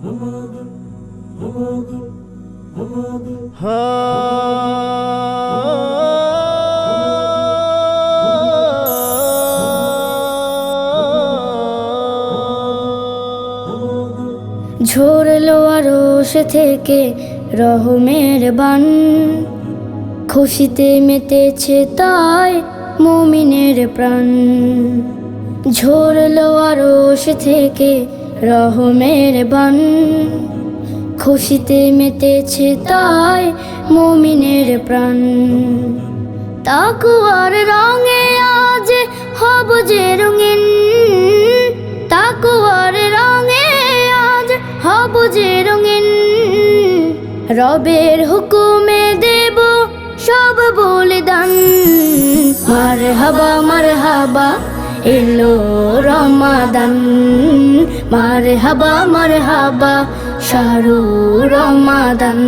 ঝরলো আরশ থেকে রহমের বান, খুশিতে মেতেছে তাই মুমিনের প্রাণ। ঝরলো আরশ থেকে রহমের বান, খুশিতে মেতেছে তাই মুমিনের প্রাণ। তাকওয়ার রঙে আজ হব যে রঙিন, তাকওয়ার রঙে আজ হব যে রঙিন। রবের হুকুমে দেব সব বলিদান। মারহাবা মারহাবা এলো রমাদান, মারহাবা মারহাবা শাহরু রমাদান।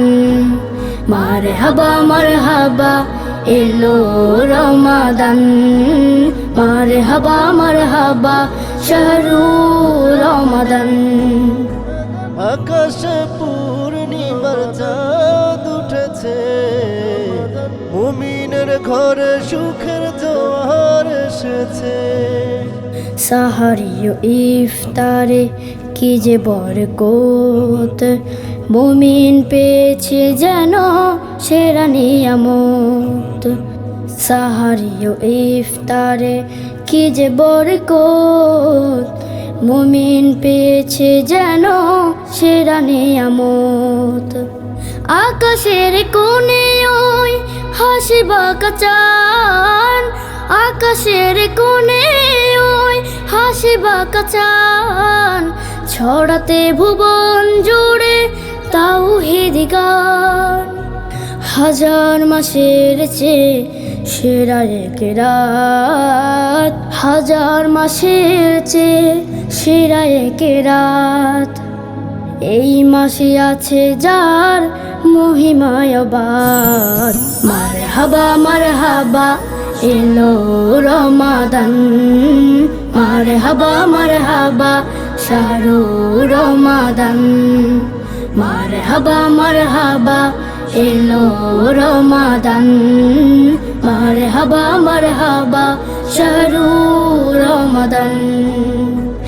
মারহাবা মারহাবা এলো রমাদান, মারহাবা মারহাবা শাহরু রমাদান। আকাশে পূর্ণিমার চাঁদ উঠেছে, মুমিনের ঘরে সুখের জোয়ার এসেছে। সাহারি ও ইফতারে কি যে বরকত, মুমিন পেয়েছে যেন সেরা নিয়ামত। সাহারি ও ইফতারে কি যে বরকত, মুমিন পেয়েছে যেন সেরা নিয়ামত। আকাশের কোণে ওই হাসি বাঁকা চাঁদ, আকাশের কোণে ওই হাসি বাঁকা চাঁদ। ছড়াতে ভুবন জুড়ে তাওহীদ গান, হাজার মাসের চেয়ে সেরা এক রাত, হাজার মাসের চেয়ে সেরা এক রাত। এই মাসে আছে যার মহিমায় অবাধ। মারহাবা মারহাবা এলো রমাদান, মারহাবা মারহাবা শাহরু রমাদান। মারহাবা মারহাবা এলো রমাদান, মারহাবা মারহাবা শাহরু রমাদান।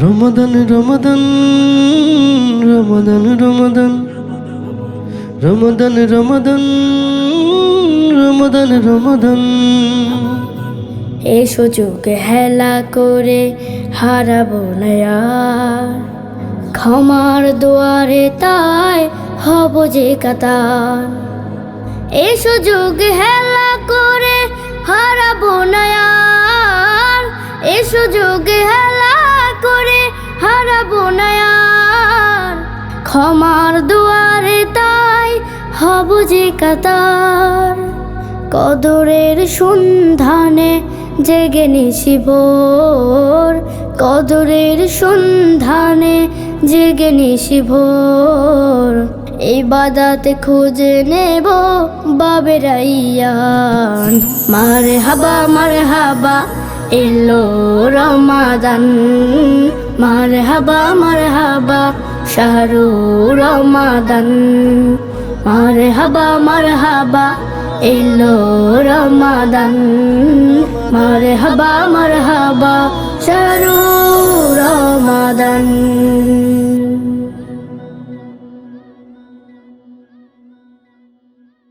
রমাদান রমাদান রমাদান রমাদান রমাদান রমাদান রমাদান রমাদান। এ সুযোগ হেলা করে হারাবো না আর, ক্ষমার দুয়ারে তাই হব যে কাতার। এ সুযোগ হেলা করে হারাবো না আর, এ সুযোগ হেলা করে হারাবো না আর। ক্ষমার দুয়ারে তাই হব যে কাতার। কদরের সন্ধানে জেগে নিশি ভোর, কদরের সন্ধানে জেগে নিশি ভোর। ইবাদতে খুঁজে নেব বাবে রাইয়ান। মারহাবা মারহাবা এলো রমাদান, মারহাবা মারহাবা শাহরু রমাদান। মারহাবা মারহাবা এলো রমাদান, মারহাবা মারহাবা শাহরু রমাদান।